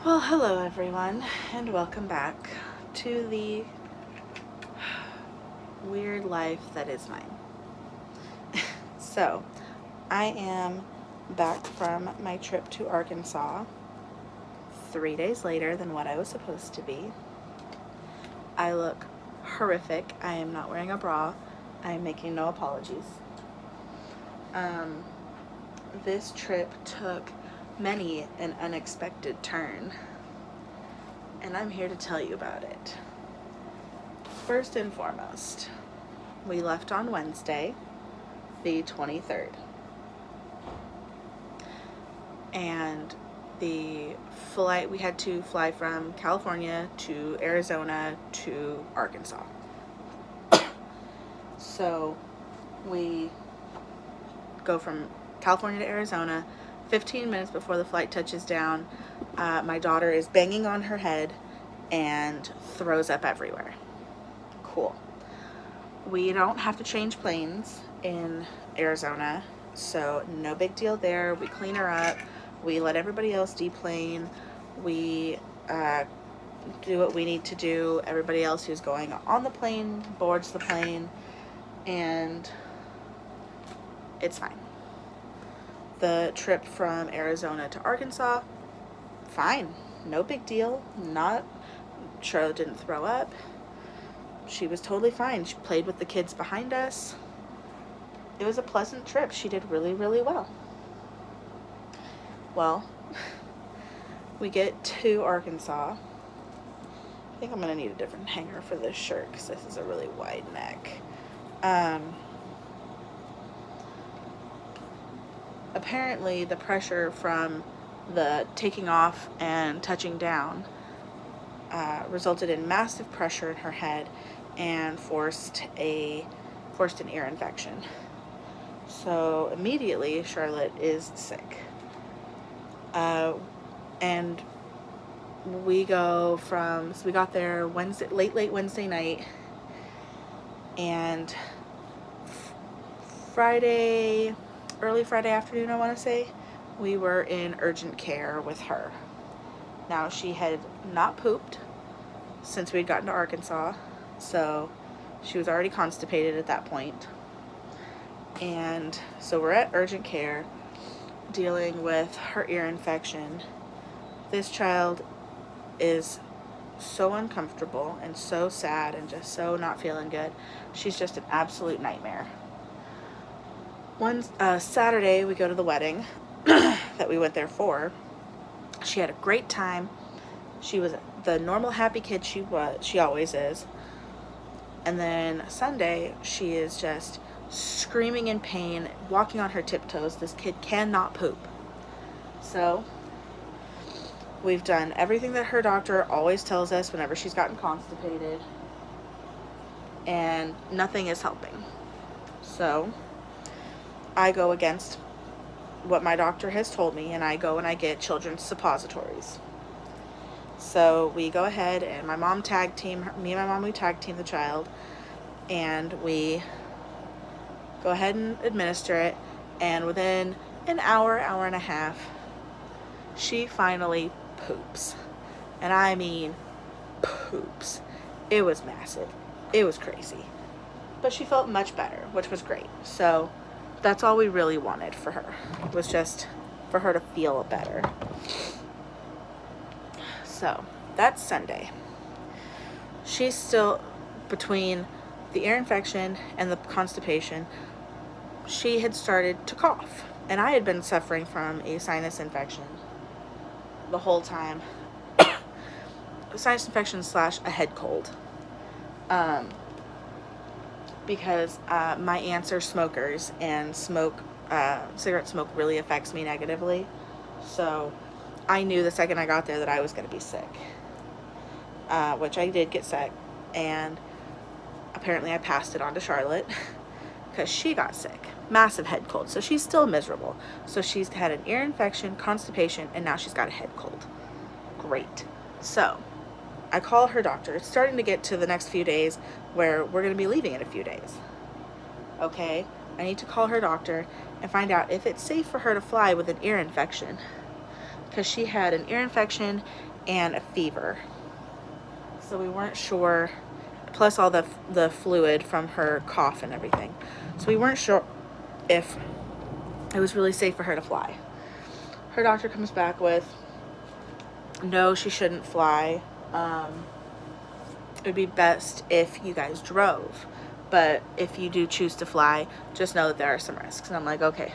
Well, hello everyone, and welcome back to the weird life that is mine. So, I am back from my trip to Arkansas 3 days later than what I was supposed to be. I look horrific. I am not wearing a bra. I am making no apologies. This trip took many an unexpected turn, and I'm here to tell you about it. First and foremost, we left on Wednesday, the 23rd. And the flight, we had to fly from California to Arizona to Arkansas. So we go from California to Arizona. 15 minutes before the flight touches down, my daughter is banging on her head and throws up everywhere. Cool. We don't have to change planes in Arizona, so no big deal there. We clean her up. We let everybody else deplane. We do what we need to do. Everybody else who's going on the plane boards the plane, and it's fine. The trip from Arizona to Arkansas, fine. No big deal. Charlotte didn't throw up. She was totally fine. She played with the kids behind us. It was a pleasant trip. She did really, really well. Well, we get to Arkansas. I think I'm going to need a different hanger for this shirt because this is a really wide neck. Apparently, the pressure from the taking off and touching down resulted in massive pressure in her head and forced an ear infection. So immediately, Charlotte is sick. And we got there late Wednesday night, and early Friday afternoon, I want to say, we were in urgent care with her. Now, she had not pooped since we'd gotten to Arkansas, so she was already constipated at that point. And so we're at urgent care dealing with her ear infection. This child is so uncomfortable and so sad and just so not feeling good. She's just an absolute nightmare. One Saturday, we go to the wedding that we went there for. She had a great time. She was the normal happy kid she always is. And then Sunday, she is just screaming in pain, walking on her tiptoes. This kid cannot poop. So we've done everything that her doctor always tells us whenever she's gotten constipated, and nothing is helping. So I go against what my doctor has told me, and I go and I get children's suppositories. So we go ahead, and me and my mom, we tag team the child, and we go ahead and administer it, and within an hour and a half, she finally poops. And I mean poops. It was massive. It was crazy. But she felt much better, which was great. So that's all we really wanted for her, was just for her to feel better. So that's Sunday. She's still, between the ear infection and the constipation, she had started to cough. And I had been suffering from a sinus infection the whole time. Sinus infection / a head cold. Because my aunts are smokers, and cigarette smoke really affects me negatively. So I knew the second I got there that I was going to be sick. Which I did get sick, and apparently I passed it on to Charlotte because she got sick. Massive head cold. So she's still miserable. So she's had an ear infection, constipation, and now she's got a head cold. Great. So I call her doctor. It's starting to get to the next few days where we're going to be leaving in a few days. Okay? I need to call her doctor and find out if it's safe for her to fly with an ear infection. Because she had an ear infection and a fever. So we weren't sure, plus all the fluid from her cough and everything. So we weren't sure if it was really safe for her to fly. Her doctor comes back with, no, she shouldn't fly. It would be best if you guys drove. But if you do choose to fly, just know that there are some risks. And I'm like, okay.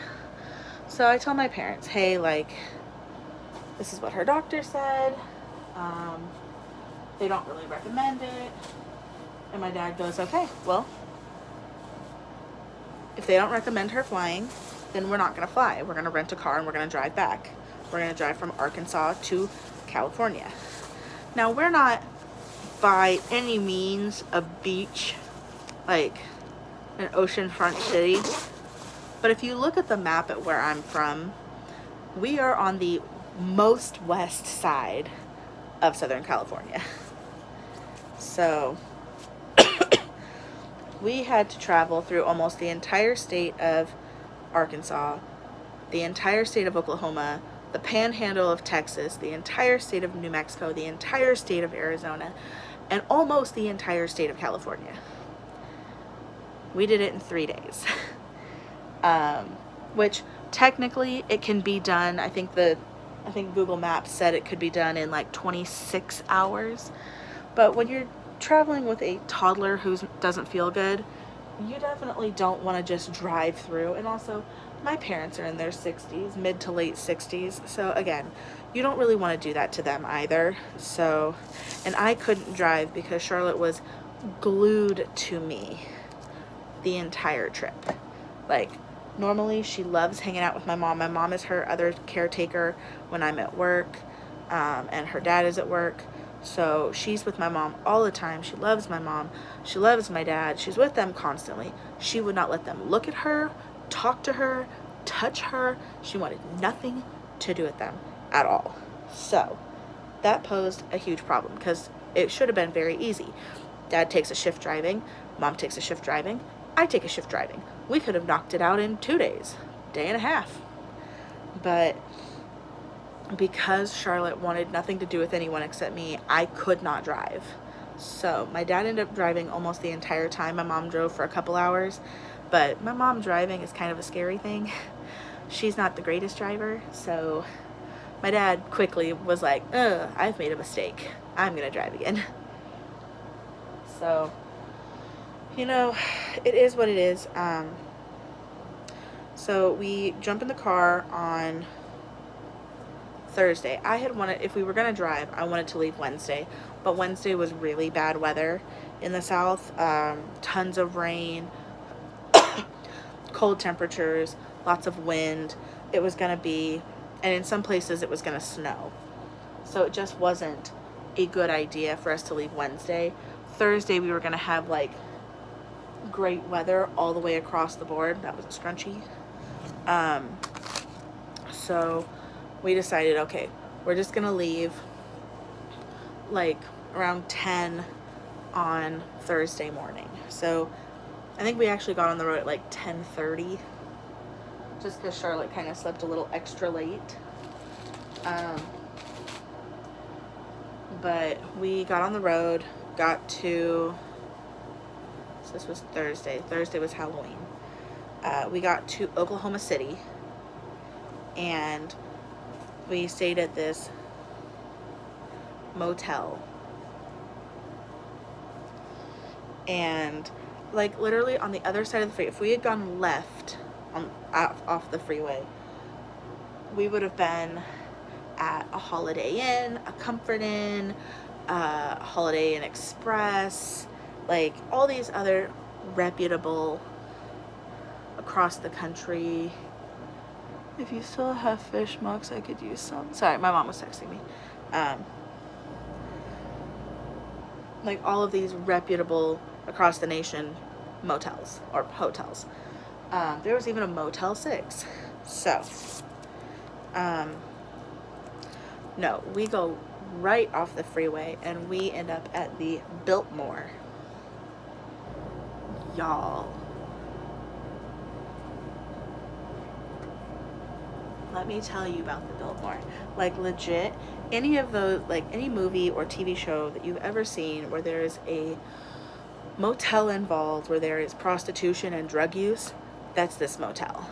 So I tell my parents, hey, like, this is what her doctor said. They don't really recommend it. And my dad goes, okay, well, if they don't recommend her flying, then we're not going to fly. We're going to rent a car and we're going to drive back. We're going to drive from Arkansas to California. Now, we're not by any means a beach, like an oceanfront city. But if you look at the map at where I'm from, we are on the most west side of Southern California. So we had to travel through almost the entire state of Arkansas, the entire state of Oklahoma, the panhandle of Texas, the entire state of New Mexico, the entire state of Arizona, and almost the entire state of California. We did it in 3 days. Which technically it can be done. I think Google Maps said it could be done in like 26 hours. But when you're traveling with a toddler who doesn't feel good, you definitely don't want to just drive through. And also, my parents are in their 60s, mid to late 60s. So again, you don't really want to do that to them either. So, and I couldn't drive because Charlotte was glued to me the entire trip. Like, normally she loves hanging out with my mom. My mom is her other caretaker when I'm at work, and her dad is at work. So she's with my mom all the time. She loves my mom. She loves my dad. She's with them constantly. She would not let them look at her, talk to her, touch her. She wanted nothing to do with them at all. So that posed a huge problem because it should have been very easy. Dad takes a shift driving. Mom takes a shift driving. I take a shift driving. We could have knocked it out in 2 days, day and a half. But because Charlotte wanted nothing to do with anyone except me, I could not drive. So my dad ended up driving almost the entire time. My mom drove for a couple hours, but my mom driving is kind of a scary thing. She's not the greatest driver, so my dad quickly was like, I've made a mistake. I'm gonna drive again. So, you know, it is what it is. So we jump in the car on Thursday. I had wanted, if we were going to drive, I wanted to leave Wednesday, but Wednesday was really bad weather in the south. Tons of rain, cold temperatures, lots of wind. It was going to be, and in some places it was going to snow. So it just wasn't a good idea for us to leave Wednesday. Thursday we were going to have like great weather all the way across the board. That was a scrunchie. So we decided, okay, we're just gonna leave like around 10 on Thursday morning. So I think we actually got on the road at like 10:30, just because Charlotte kind of slept a little extra late. But we got on the road, got to, so this was Thursday. Thursday was Halloween. We got to Oklahoma City, and we stayed at this motel. And like literally on the other side of the freeway, if we had gone left off the freeway, we would have been at a Holiday Inn, a Comfort Inn, Holiday Inn Express, like all these other reputable across the country. If you still have fish mugs, I could use some. Sorry, my mom was texting me. Like all of these reputable across the nation motels or hotels. There was even a Motel 6. So, no, we go right off the freeway and we end up at the Biltmore. Y'all. let me tell you about the Biltmore. Like, legit, any of those, like, any movie or TV show that you've ever seen where there is a motel involved, where there is prostitution and drug use, that's this motel.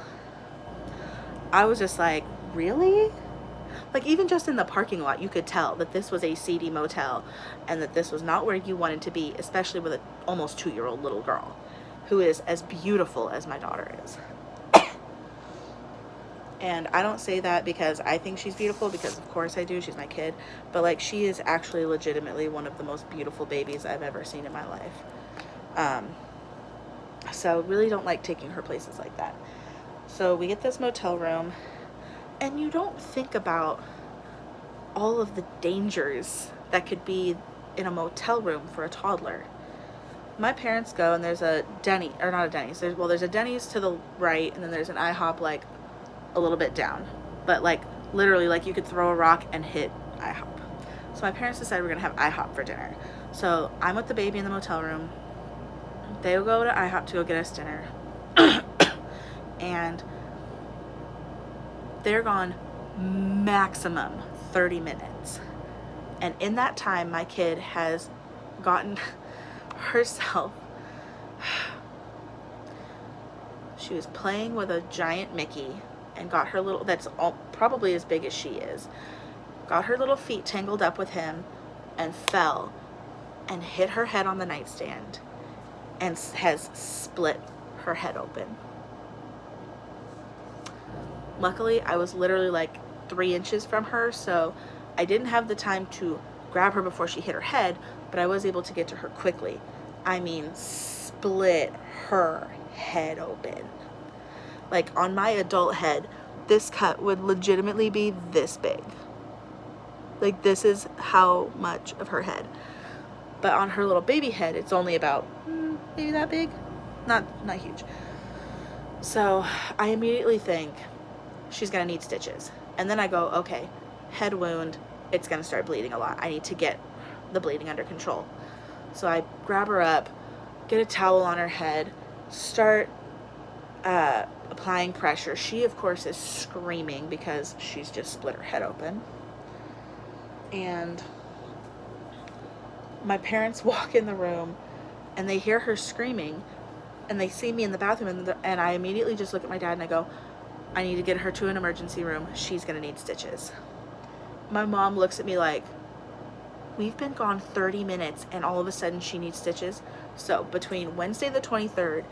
I was just like, really? Like, even just in the parking lot, you could tell that this was a seedy motel and that this was not where you wanted to be, especially with an almost 2-year-old little girl who is as beautiful as my daughter is. And I don't say that because I think she's beautiful, because of course I do, she's my kid, but like, she is actually legitimately one of the most beautiful babies I've ever seen in my life. So really don't like taking her places like that. So we get this motel room, and you don't think about all of the dangers that could be in a motel room for a toddler. My parents go, and there's a Denny, or not a Denny's, there's a Denny's to the right, and then there's an IHOP like a little bit down, but like literally, like, you could throw a rock and hit IHOP. So my parents decided we're gonna have IHOP for dinner. So I'm with the baby in the motel room. They'll go to IHOP to go get us dinner. And they're gone maximum 30 minutes. And in that time, my kid has gotten herself, she was playing with a giant Mickey and got her little, that's all, probably as big as she is, got her little feet tangled up with him and fell and hit her head on the nightstand and has split her head open. Luckily, I was literally like 3 inches from her, so I didn't have the time to grab her before she hit her head, but I was able to get to her quickly. I mean, split her head open. Like, on my adult head, this cut would legitimately be this big. Like, this is how much of her head. But on her little baby head, it's only about maybe that big. Not huge. So I immediately think she's gonna need stitches. And then I go, okay, head wound, it's gonna start bleeding a lot. I need to get the bleeding under control. So I grab her up, get a towel on her head, start applying pressure. She, of course, is screaming because she's just split her head open. And my parents walk in the room and they hear her screaming, and they see me in the bathroom, and I immediately just look at my dad and I go, I need to get her to an emergency room. She's gonna need stitches. My mom looks at me like, we've been gone 30 minutes and all of a sudden she needs stitches. So between Wednesday the 23rd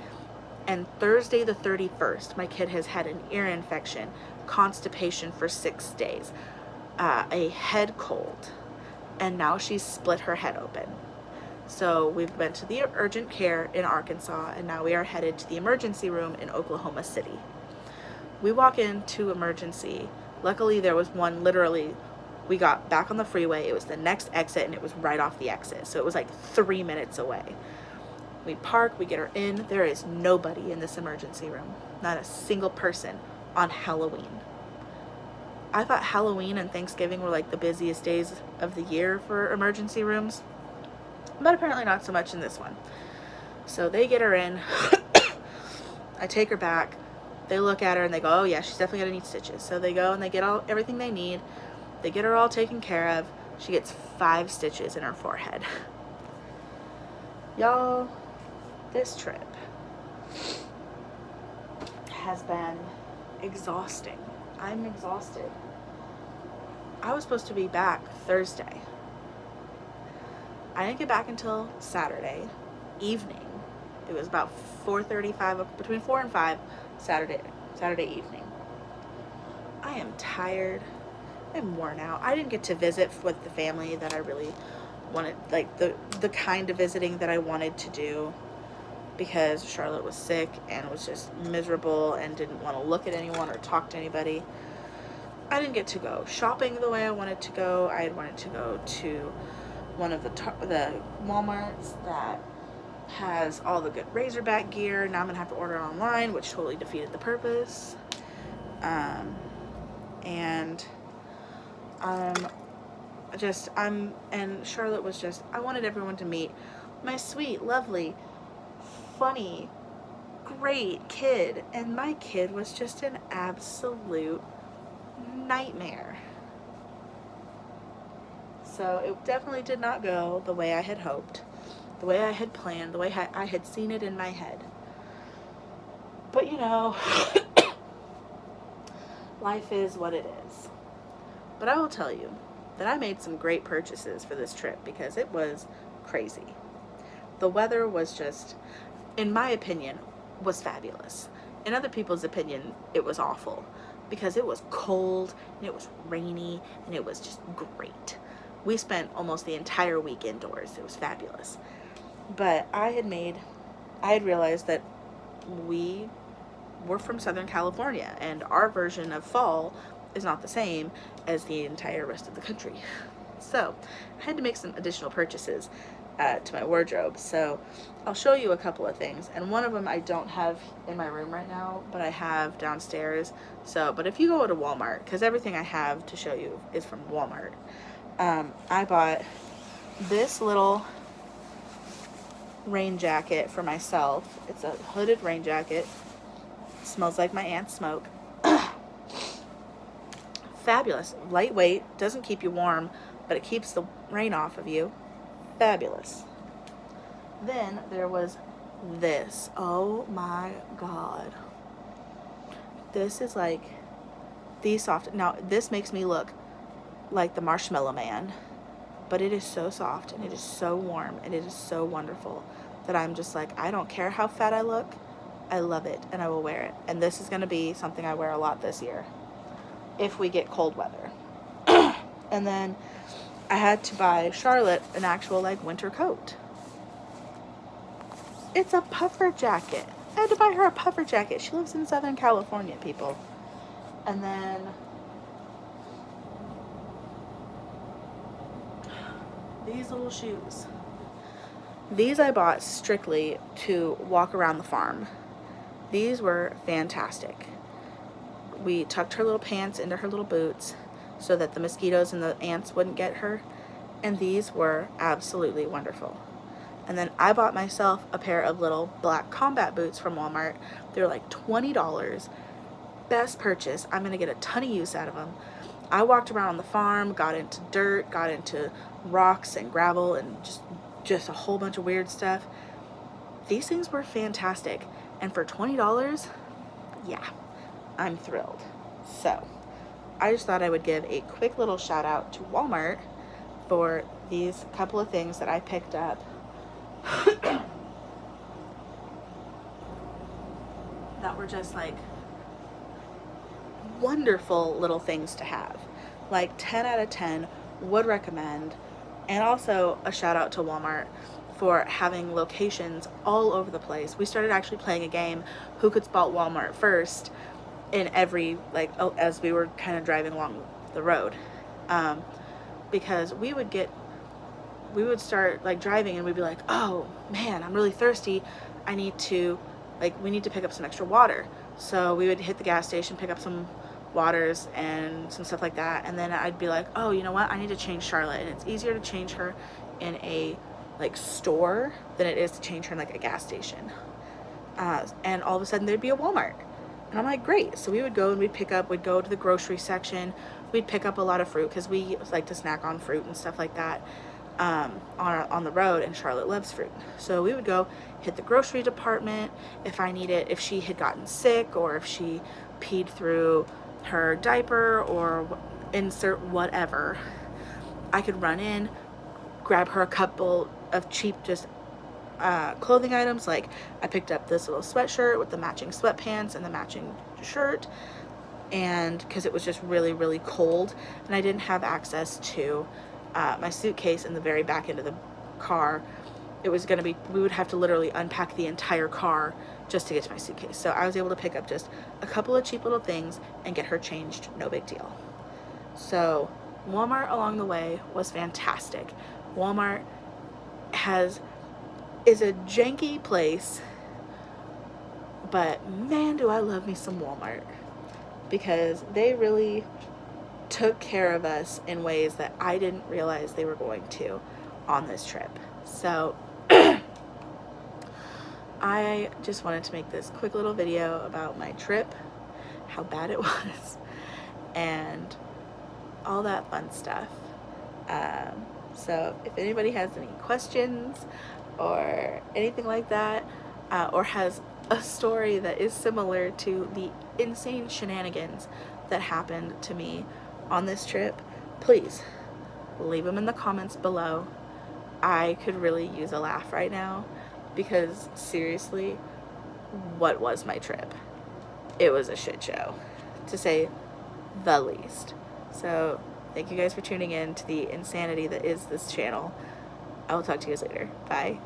and Thursday the 31st, my kid has had an ear infection, constipation for 6 days, a head cold, and now she's split her head open. So we've been to the urgent care in Arkansas, and now we are headed to the emergency room in Oklahoma City. We walk into emergency. Luckily, there was one literally, we got back on the freeway. It was the next exit, and it was right off the exit. So it was like 3 minutes away. We park, we get her in. There is nobody in this emergency room. Not a single person on Halloween. I thought Halloween and Thanksgiving were like the busiest days of the year for emergency rooms, but apparently not so much in this one. So they get her in. I take her back. They look at her and they go, oh yeah, she's definitely gonna need stitches. So they go and they get everything they need. They get her all taken care of. She gets 5 stitches in her forehead. Y'all, this trip has been exhausting. I'm exhausted. I was supposed to be back Thursday. I didn't get back until Saturday evening. It was about 4:35, between 4 and 5, Saturday evening. I am tired. I'm worn out. I didn't get to visit with the family that I really wanted, like the kind of visiting that I wanted to do, because Charlotte was sick and was just miserable and didn't want to look at anyone or talk to anybody. I didn't get to go shopping the way I wanted to go. I had wanted to go to one of the Walmarts that has all the good Razorback gear. Now I'm gonna have to order it online, which totally defeated the purpose. And Charlotte was just, I wanted everyone to meet my sweet, lovely, funny, great kid. And my kid was just an absolute nightmare. So it definitely did not go the way I had hoped, the way I had planned, the way I had seen it in my head. But you know, life is what it is. But I will tell you that I made some great purchases for this trip because it was crazy. The weather was just, in my opinion, was fabulous. In other people's opinion, it was awful because it was cold and it was rainy and it was just great. We spent almost the entire week indoors. It was fabulous. But I had realized that we're from Southern California and our version of fall is not the same as the entire rest of the country. So I had to make some additional purchases to my wardrobe. So I'll show you a couple of things, and one of them I don't have in my room right now, but I have downstairs. So, but if you go to Walmart, because everything I have to show you is from Walmart, I bought this little rain jacket for myself. It's a hooded rain jacket. It smells like my aunt's smoke. Fabulous. Lightweight, doesn't keep you warm, but it keeps the rain off of you. Fabulous. Then there was this. Oh my god. This is like the soft. Now, this makes me look like the Marshmallow Man, but it is so soft and it is so warm and it is so wonderful that I'm just like, I don't care how fat I look. I love it and I will wear it. And this is going to be something I wear a lot this year if we get cold weather. And then I had to buy Charlotte an actual like winter coat. It's a puffer jacket. I had to buy her a puffer jacket. She lives in Southern California, people. And then these little shoes. These I bought strictly to walk around the farm. These were fantastic. We tucked her little pants into her little boots so that the mosquitoes and the ants wouldn't get her. And these were absolutely wonderful. And then I bought myself a pair of little black combat boots from Walmart. They were like $20. Best purchase. I'm going to get a ton of use out of them. I walked around on the farm, got into dirt, got into rocks and gravel and just a whole bunch of weird stuff. These things were fantastic. And for $20, yeah, I'm thrilled. So I just thought I would give a quick little shout out to Walmart for these couple of things that I picked up. That were just like wonderful little things to have. Like 10 out of 10 would recommend. And also a shout out to Walmart for having locations all over the place. We started actually playing a game, who could spot Walmart first, in every, like, as we were kind of driving along the road. Because we would start like driving and we'd be like, oh man, I'm really thirsty. We need to pick up some extra water. So we would hit the gas station, pick up some waters and some stuff like that. And then I'd be like, oh, you know what? I need to change Charlotte. And it's easier to change her in a like store than it is to change her in like a gas station. And all of a sudden there'd be a Walmart. And I'm like, great. So we would go and we'd go to the grocery section. We'd pick up a lot of fruit because we like to snack on fruit and stuff like that. On the road, and Charlotte loves fruit. So we would go hit the grocery department if she had gotten sick or if she peed through her diaper or insert whatever. I could run in, grab her a couple of cheap clothing items. Like I picked up this little sweatshirt with the matching sweatpants and the matching shirt, and because it was just really, really cold and I didn't have access to my suitcase in the very back end of the car. We would have to literally unpack the entire car just to get to my suitcase. So I was able to pick up just a couple of cheap little things and get her changed, no big deal. So Walmart along the way was fantastic. Walmart is a janky place, but man, do I love me some Walmart, because they really took care of us in ways that I didn't realize they were going to on this trip. So I just wanted to make this quick little video about my trip, how bad it was, and all that fun stuff. So if anybody has any questions or anything like that, or has a story that is similar to the insane shenanigans that happened to me on this trip, please leave them in the comments below. I could really use a laugh right now, because seriously, what was my trip? It was a shit show, to say the least. So thank you guys for tuning in to the insanity that is this channel. I will talk to you guys later. Bye.